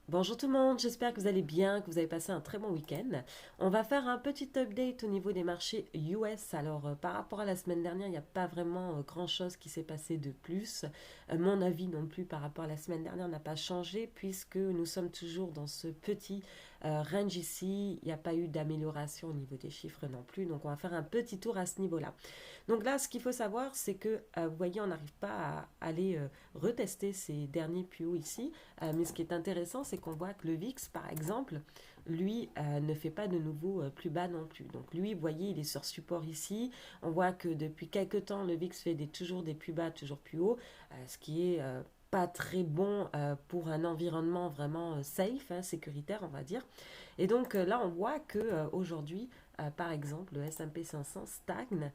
Bonjour tout le monde, j'espère que vous allez bien, que vous avez passé un très bon week-end. On va faire un petit update au niveau des marchés US. Alors, par rapport à la semaine dernière, il n'y a pas vraiment grand-chose qui s'est passé de plus. Mon avis non plus par rapport à la semaine dernière n'a pas changé puisque nous sommes toujours dans ce petit range ici. Il n'y a pas eu d'amélioration au niveau des chiffres non plus. Donc, on va faire un petit tour à ce niveau-là. Donc là, ce qu'il faut savoir, c'est que, vous voyez, on n'arrive pas à aller retester ces derniers plus hauts ici. Mais ce qui est intéressant, c'est qu'on voit que le VIX, par exemple, lui, ne fait pas de nouveau plus bas non plus. Donc lui, vous voyez, il est sur support ici. On voit que depuis quelques temps, le VIX fait toujours des plus bas, toujours plus hauts, ce qui est pas très bon pour un environnement vraiment safe, hein, sécuritaire, on va dire. Et donc là, on voit que aujourd'hui, par exemple, le S&P 500 stagne,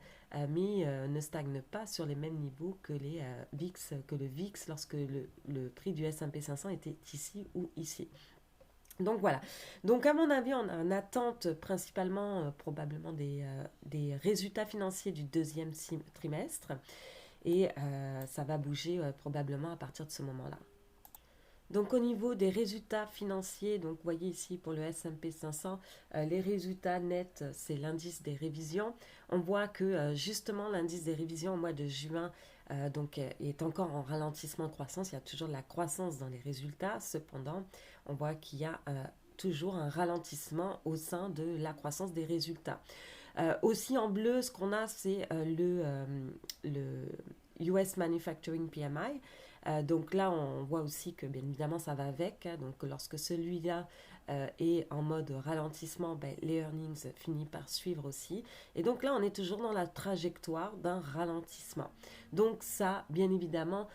mais ne stagne pas sur les mêmes niveaux que les VIX, que le VIX lorsque le prix du S&P 500 était ici ou ici. Donc voilà. Donc à mon avis, on a une attente principalement probablement des résultats financiers du deuxième trimestre et ça va bouger probablement à partir de ce moment-là. Donc au niveau des résultats financiers, donc vous voyez ici pour le S&P 500, les résultats nets, c'est l'indice des révisions. On voit que justement l'indice des révisions au mois de juin est encore en ralentissement de croissance. Il y a toujours de la croissance dans les résultats. Cependant, on voit qu'il y a toujours un ralentissement au sein de la croissance des résultats. Aussi en bleu, ce qu'on a, c'est le US Manufacturing PMI. Donc là, on voit aussi que bien évidemment, ça va avec, hein. Donc lorsque celui-là est en mode ralentissement, ben, les earnings finissent par suivre aussi. Et donc là, on est toujours dans la trajectoire d'un ralentissement. Donc ça, bien évidemment,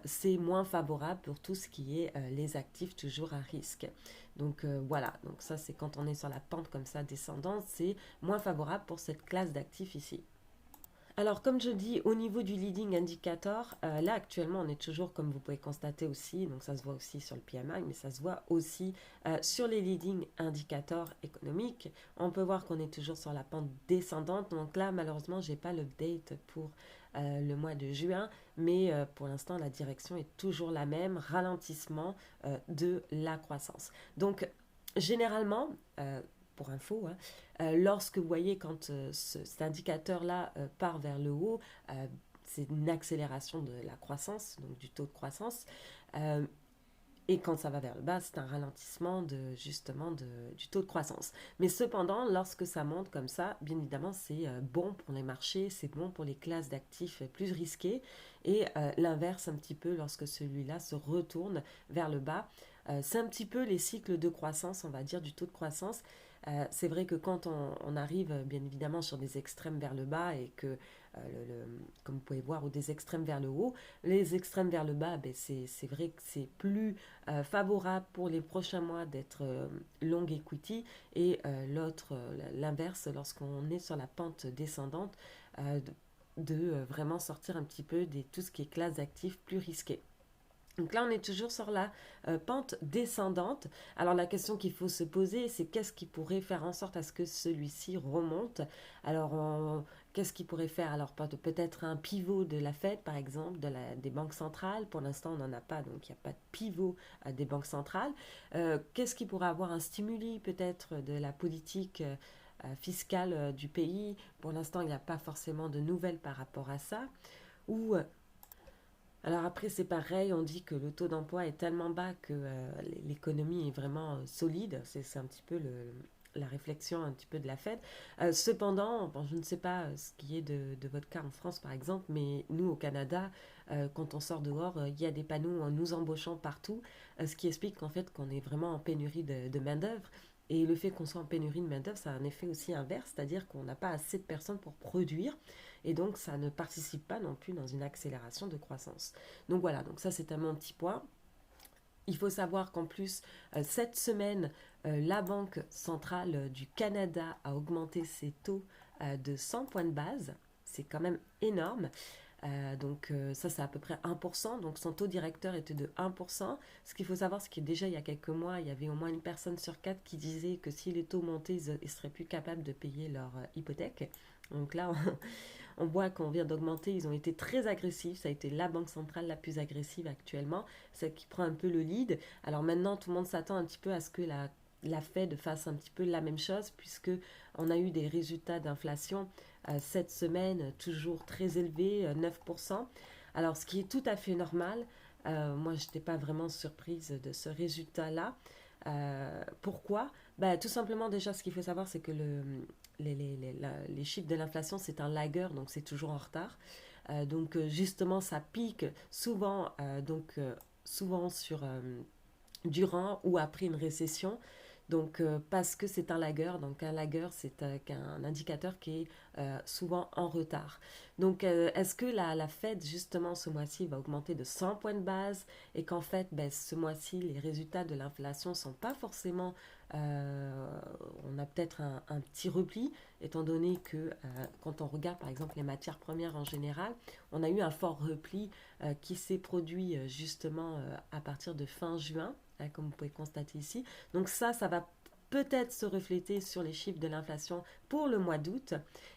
c'est moins favorable pour tout ce qui est les actifs toujours à risque. Donc voilà, donc ça c'est quand on est sur la pente comme ça descendante, c'est moins favorable pour cette classe d'actifs ici. Alors, comme je dis, au niveau du leading indicator, là actuellement, on est toujours, comme vous pouvez constater aussi, donc ça se voit aussi sur le PMI, mais ça se voit aussi sur les leading indicators économiques. On peut voir qu'on est toujours sur la pente descendante. Donc là, malheureusement, j'ai pas l'update pour le mois de juin, mais pour l'instant, la direction est toujours la même, ralentissement de la croissance. Donc, généralement, pour info, hein, lorsque vous voyez quand cet indicateur-là part vers le haut, c'est une accélération de la croissance, donc du taux de croissance. Euh, et quand ça va vers le bas, c'est un ralentissement du taux de croissance. Mais cependant, lorsque ça monte comme ça, bien évidemment, c'est bon pour les marchés, c'est bon pour les classes d'actifs plus risquées. Et l'inverse un petit peu lorsque celui-là se retourne vers le bas. C'est un petit peu les cycles de croissance, on va dire, du taux de croissance. C'est vrai que quand on arrive bien évidemment sur des extrêmes vers le bas et que, comme vous pouvez voir, ou des extrêmes vers le haut, les extrêmes vers le bas, ben c'est vrai que c'est plus favorable pour les prochains mois d'être long equity et l'inverse, lorsqu'on est sur la pente descendante, de vraiment sortir un petit peu de tout ce qui est classe d'actifs plus risqués. Donc là, on est toujours sur la pente descendante. Alors la question qu'il faut se poser, c'est qu'est-ce qui pourrait faire en sorte à ce que celui-ci remonte. Alors qu'est-ce qui pourrait faire? Alors peut-être un pivot de la Fed, par exemple, des banques centrales. Pour l'instant, on n'en a pas, donc il n'y a pas de pivot des banques centrales. Qu'est-ce qui pourrait avoir un stimuli peut-être de la politique fiscale du pays? Pour l'instant, il n'y a pas forcément de nouvelles par rapport à ça. Ou alors après, c'est pareil, on dit que le taux d'emploi est tellement bas que l'économie est vraiment solide. C'est un petit peu la réflexion un petit peu de la Fed. Cependant, bon, je ne sais pas ce qui est de votre cas en France par exemple, mais nous au Canada, quand on sort dehors, il y a des panneaux en nous embauchant partout, ce qui explique qu'en fait qu'on est vraiment en pénurie de main-d'œuvre. Et le fait qu'on soit en pénurie de main-d'œuvre, ça a un effet aussi inverse, c'est-à-dire qu'on n'a pas assez de personnes pour produire et donc ça ne participe pas non plus dans une accélération de croissance. Donc voilà, donc ça c'est un mon petit point. Il faut savoir qu'en plus, cette semaine, la Banque centrale du Canada a augmenté ses taux de 100 points de base. C'est quand même énorme. Ça, c'est à peu près 1%. Donc son taux directeur était de 1%. Ce qu'il faut savoir, c'est que déjà, il y a quelques mois, il y avait au moins une personne sur quatre qui disait que si les taux montaient, ils ne seraient plus capables de payer leur hypothèque. Donc là, On voit qu'on vient d'augmenter, ils ont été très agressifs, ça a été la banque centrale la plus agressive actuellement, celle qui prend un peu le lead. Alors maintenant, tout le monde s'attend un petit peu à ce que la Fed fasse un petit peu la même chose, puisque on a eu des résultats d'inflation cette semaine toujours très élevés, 9%. Alors, ce qui est tout à fait normal, moi, je n'étais pas vraiment surprise de ce résultat-là. Pourquoi? Bah, tout simplement, déjà, ce qu'il faut savoir, c'est que les chiffres de l'inflation, c'est un laggeur, donc c'est toujours en retard. Donc, justement, ça pique souvent, souvent durant ou après une récession. Donc, parce que c'est un lagueur, donc un lagueur, c'est un indicateur qui est souvent en retard. Donc, est-ce que la Fed, justement, ce mois-ci, va augmenter de 100 points de base et qu'en fait, ben, ce mois-ci, les résultats de l'inflation ne sont pas forcément... on a peut-être un petit repli, étant donné que quand on regarde, par exemple, les matières premières en général, on a eu un fort repli qui s'est produit justement à partir de fin juin, hein, comme vous pouvez constater ici. Donc ça va peut-être se refléter sur les chiffres de l'inflation pour le mois d'août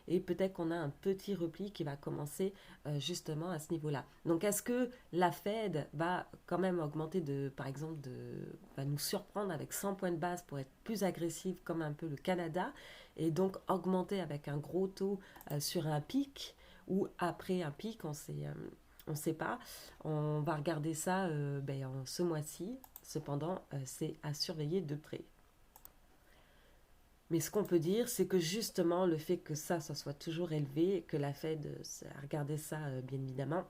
et peut-être qu'on a un petit repli qui va commencer justement à ce niveau-là. Donc est-ce que la Fed va quand même augmenter par exemple, va nous surprendre avec 100 points de base pour être plus agressive comme un peu le Canada et donc augmenter avec un gros taux sur un pic ou après un pic, on ne sait pas. On va regarder ça ce mois-ci. Cependant, c'est à surveiller de près. Mais ce qu'on peut dire, c'est que justement, le fait que ça soit toujours élevé, que la Fed a regardé ça, bien évidemment,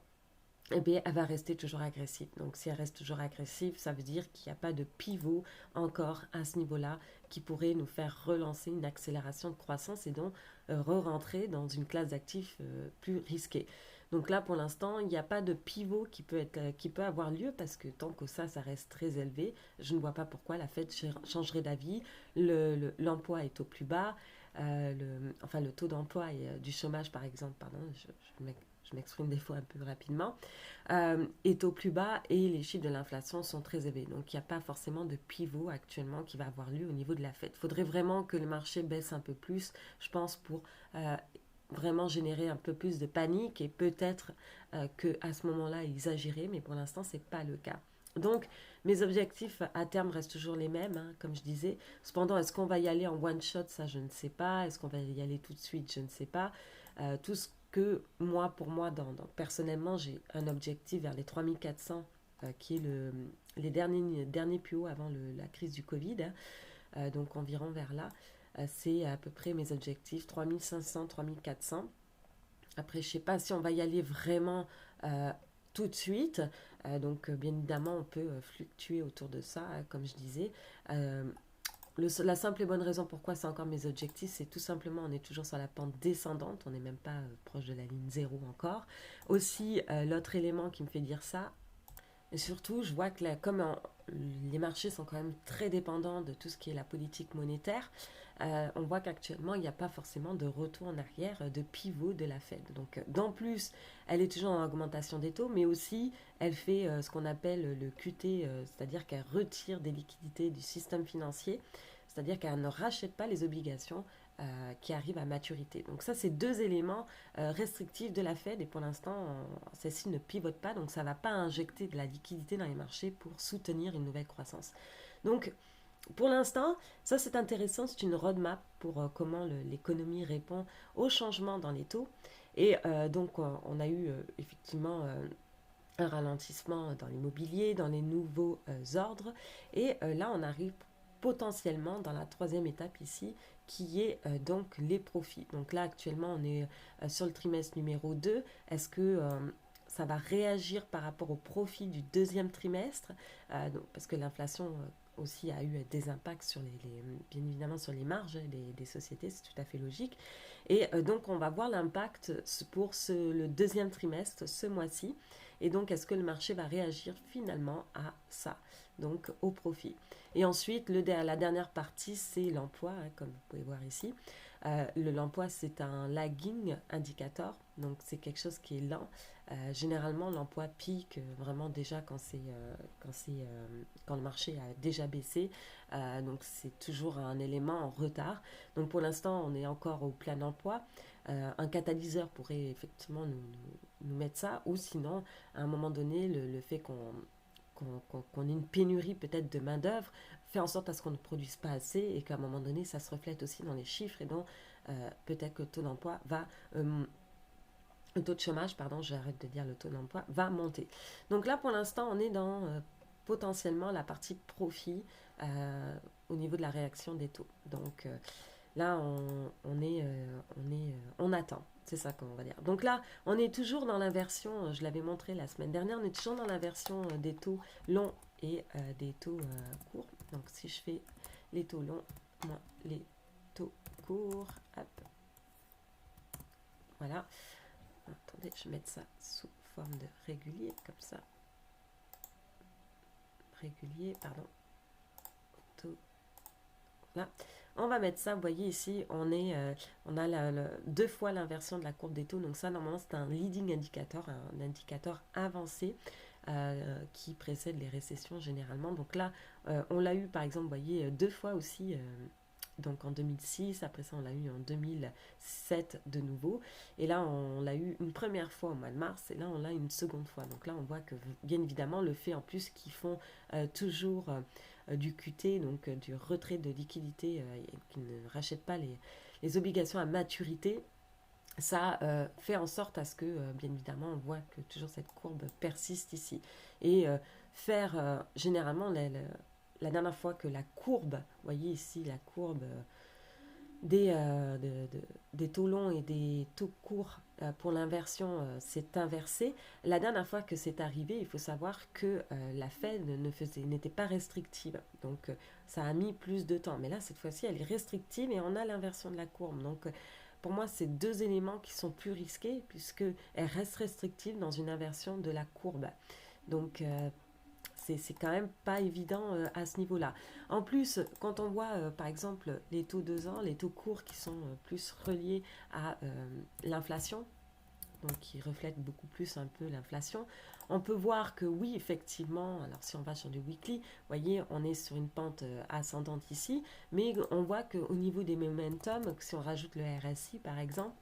eh bien, elle va rester toujours agressive. Donc, si elle reste toujours agressive, ça veut dire qu'il n'y a pas de pivot encore à ce niveau-là qui pourrait nous faire relancer une accélération de croissance et donc re-rentrer dans une classe d'actifs plus risquée. Donc là, pour l'instant, il n'y a pas de pivot qui peut avoir lieu parce que tant que ça reste très élevé, je ne vois pas pourquoi la Fed changerait d'avis. L'emploi est au plus bas. Le taux d'emploi et du chômage, par exemple, pardon, je m'exprime des fois un peu rapidement, est au plus bas et les chiffres de l'inflation sont très élevés. Donc, il n'y a pas forcément de pivot actuellement qui va avoir lieu au niveau de la Fed. Il faudrait vraiment que le marché baisse un peu plus, je pense, pour vraiment générer un peu plus de panique et peut-être qu'à ce moment-là, ils agiraient, mais pour l'instant, ce n'est pas le cas. Donc, mes objectifs à terme restent toujours les mêmes, hein, comme je disais. Cependant, est-ce qu'on va y aller en one shot? Ça, je ne sais pas. Est-ce qu'on va y aller tout de suite? Je ne sais pas. Tout ce que pour moi, personnellement, j'ai un objectif vers les 3400, qui est les derniers plus hauts avant la crise du Covid, hein, donc environ vers là. C'est à peu près mes objectifs, 3500, 3400. Après, je ne sais pas si on va y aller vraiment tout de suite. Bien évidemment, on peut fluctuer autour de ça, hein, comme je disais. La simple et bonne raison pourquoi c'est encore mes objectifs, c'est tout simplement, on est toujours sur la pente descendante, on n'est même pas proche de la ligne zéro encore. Aussi, l'autre élément qui me fait dire ça, et surtout, je vois que les marchés sont quand même très dépendants de tout ce qui est la politique monétaire, on voit qu'actuellement, il n'y a pas forcément de retour en arrière, de pivot de la Fed. Donc, d'en plus, elle est toujours en augmentation des taux, mais aussi, elle fait ce qu'on appelle le QT, c'est-à-dire qu'elle retire des liquidités du système financier, c'est-à-dire qu'elle ne rachète pas les obligations qui arrivent à maturité. Donc ça, c'est deux éléments restrictifs de la Fed et pour l'instant, celle-ci ne pivote pas, donc ça ne va pas injecter de la liquidité dans les marchés pour soutenir une nouvelle croissance. Donc, pour l'instant, ça c'est intéressant, c'est une roadmap pour comment l'économie répond aux changements dans les taux. Et on a eu effectivement un ralentissement dans l'immobilier, dans les nouveaux ordres. Et là, on arrive potentiellement dans la troisième étape ici, qui est donc les profits. Donc là, actuellement, on est sur le trimestre numéro 2. Est-ce que ça va réagir par rapport au profit du deuxième trimestre parce que l'inflation aussi a eu des impacts sur bien évidemment sur les marges des sociétés, c'est tout à fait logique. Et donc, on va voir l'impact pour le deuxième trimestre, ce mois-ci. Et donc, est-ce que le marché va réagir finalement à ça, donc au profit. Et ensuite, la dernière partie, c'est l'emploi, hein, comme vous pouvez voir ici. L'emploi, c'est un lagging indicator, donc c'est quelque chose qui est lent. Généralement, l'emploi pique vraiment déjà quand le marché a déjà baissé. Donc c'est toujours un élément en retard. Donc pour l'instant, on est encore au plein emploi. Un catalyseur pourrait effectivement nous mettre ça, ou sinon, à un moment donné, le fait qu'on ait une pénurie peut-être de main-d'œuvre fait en sorte à ce qu'on ne produise pas assez et qu'à un moment donné, ça se reflète aussi dans les chiffres et donc peut-être que le taux d'emploi va. Le taux de chômage, pardon, j'arrête de dire le taux d'emploi, va monter. Donc là, pour l'instant, on est dans potentiellement la partie profit au niveau de la réaction des taux. Donc là, on attend. C'est ça qu'on va dire. Donc là, on est toujours dans l'inversion, je l'avais montré la semaine dernière, on est toujours dans l'inversion des taux longs et des taux courts. Donc si je fais les taux longs moins les taux courts, hop, voilà. Attendez, je vais mettre ça sous forme de régulier, comme ça. Régulier, pardon. Taux, là. On va mettre ça, vous voyez ici, on a deux fois l'inversion de la courbe des taux. Donc ça, normalement, c'est un leading indicator, un indicateur avancé qui précède les récessions généralement. Donc là, on l'a eu, par exemple, vous voyez, deux fois aussi. Donc en 2006, après ça on l'a eu en 2007 de nouveau. Et là on l'a eu une première fois au mois de mars et là on l'a une seconde fois. Donc là on voit que bien évidemment le fait en plus qu'ils font toujours du QT, donc du retrait de liquidité, qu'ils ne rachètent pas les obligations à maturité, ça fait en sorte à ce que, bien évidemment, on voit que toujours cette courbe persiste ici. Et faire, généralement, la dernière fois que la courbe, vous voyez ici la courbe des taux longs et des taux courts pour l'inversion s'est inversée. La dernière fois que c'est arrivé, il faut savoir que la Fed n'était pas restrictive. Donc ça a mis plus de temps. Mais là, cette fois-ci, elle est restrictive et on a l'inversion de la courbe. Donc pour moi, c'est deux éléments qui sont plus risqués puisqu'elle reste restrictive dans une inversion de la courbe. Donc c'est quand même pas évident à ce niveau-là. En plus, quand on voit par exemple les taux 2 ans, les taux courts qui sont plus reliés à l'inflation, donc qui reflètent beaucoup plus un peu l'inflation, on peut voir que oui, effectivement, alors si on va sur du weekly, vous voyez, on est sur une pente ascendante ici, mais on voit qu'au niveau des momentum, si on rajoute le RSI par exemple,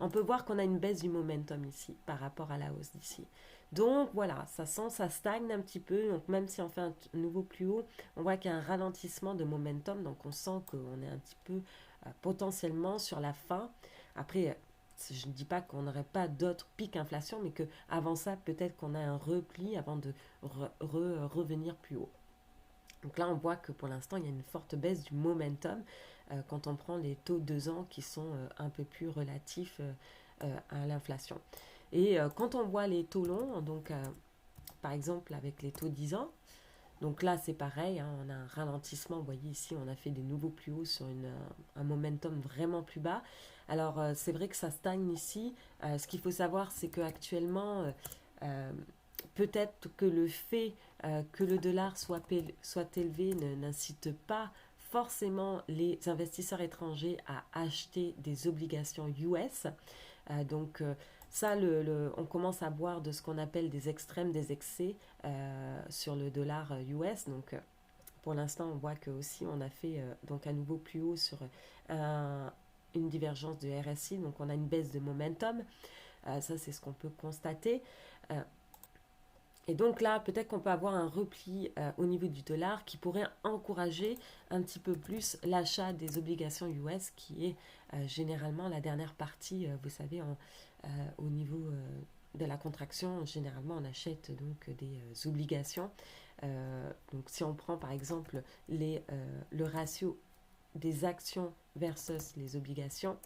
on peut voir qu'on a une baisse du momentum ici par rapport à la hausse d'ici. Donc voilà, ça stagne un petit peu. Donc même si on fait un nouveau plus haut, on voit qu'il y a un ralentissement de momentum. Donc on sent qu'on est un petit peu potentiellement sur la fin. Après, je ne dis pas qu'on n'aurait pas d'autres pics inflation, mais qu'avant ça, peut-être qu'on a un repli avant de revenir plus haut. Donc là, on voit que pour l'instant, il y a une forte baisse du momentum quand on prend les taux 2 ans qui sont un peu plus relatifs à l'inflation. Et quand on voit les taux longs, donc par exemple avec les taux 10 ans, donc là c'est pareil, hein, on a un ralentissement, vous voyez ici on a fait des nouveaux plus hauts sur un momentum vraiment plus bas. Alors c'est vrai que ça stagne ici. Ce qu'il faut savoir c'est qu'actuellement, peut-être que le fait que le dollar soit élevé n'incite pas forcément les investisseurs étrangers à acheter des obligations US. Donc ça, on commence à voir de ce qu'on appelle des extrêmes, des excès sur le dollar US. Donc pour l'instant, on voit que aussi on a fait donc à nouveau plus haut sur une divergence de RSI. Donc on a une baisse de momentum. Ça, c'est ce qu'on peut constater. Et donc là, peut-être qu'on peut avoir un repli au niveau du dollar qui pourrait encourager un petit peu plus l'achat des obligations US, qui est généralement la dernière partie, vous savez, au niveau de la contraction. Généralement, on achète donc des obligations. Donc si on prend par exemple le ratio des actions versus les obligations,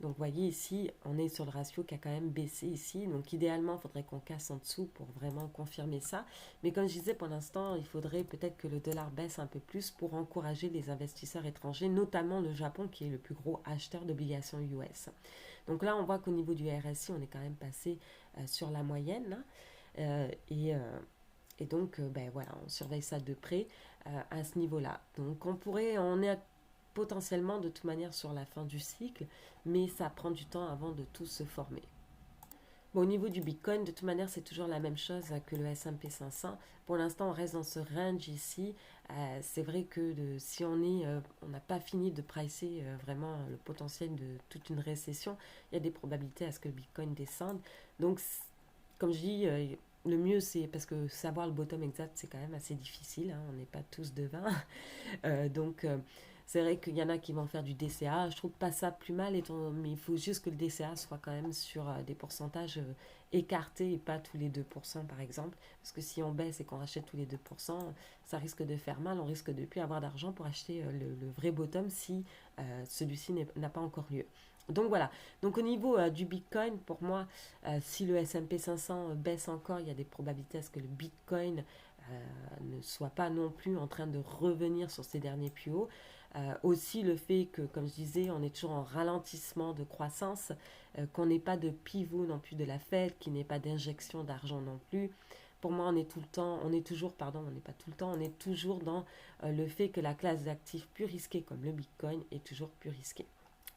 donc vous voyez ici, on est sur le ratio qui a quand même baissé ici. Donc idéalement, il faudrait qu'on casse en dessous pour vraiment confirmer ça. Mais comme je disais, pour l'instant, il faudrait peut-être que le dollar baisse un peu plus pour encourager les investisseurs étrangers, notamment le Japon qui est le plus gros acheteur d'obligations US. Donc là, on voit qu'au niveau du RSI, on est quand même passé sur la moyenne. Et donc, ben voilà, on surveille ça de près à ce niveau-là. Donc on est potentiellement de toute manière sur la fin du cycle, mais ça prend du temps avant de tout se former. Bon, au niveau du Bitcoin, de toute manière, c'est toujours la même chose que le S&P 500. Pour l'instant, on reste dans ce range ici. C'est vrai que si on n'a pas fini de pricer vraiment le potentiel de toute une récession, il y a des probabilités à ce que le Bitcoin descende. Donc, comme je dis, le mieux, c'est parce que savoir le bottom exact, c'est quand même assez difficile, hein, on n'est pas tous devins. Donc, c'est vrai qu'il y en a qui vont faire du DCA. Je trouve pas ça plus mal, mais il faut juste que le DCA soit quand même sur des pourcentages écartés et pas tous les 2% par exemple. Parce que si on baisse et qu'on rachète tous les 2%, ça risque de faire mal. On risque de ne plus avoir d'argent pour acheter le vrai bottom si celui-ci n'a pas encore lieu. Donc voilà, donc au niveau du Bitcoin, pour moi, si le S&P 500 baisse encore, il y a des probabilités à ce que le Bitcoin ne soit pas non plus en train de revenir sur ses derniers plus hauts. Aussi le fait que, comme je disais, on est toujours en ralentissement de croissance, qu'on n'ait pas de pivot non plus de la Fed, qu'il n'y ait pas d'injection d'argent non plus. Pour moi, on est tout le temps, on est toujours, pardon, on n'est pas tout le temps, on est toujours dans le fait que la classe d'actifs plus risquée comme le Bitcoin est toujours plus risquée.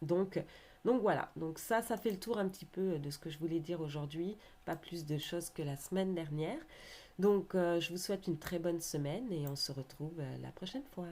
Donc, donc voilà, donc ça fait le tour un petit peu de ce que je voulais dire aujourd'hui, pas plus de choses que la semaine dernière. Donc je vous souhaite une très bonne semaine et on se retrouve la prochaine fois.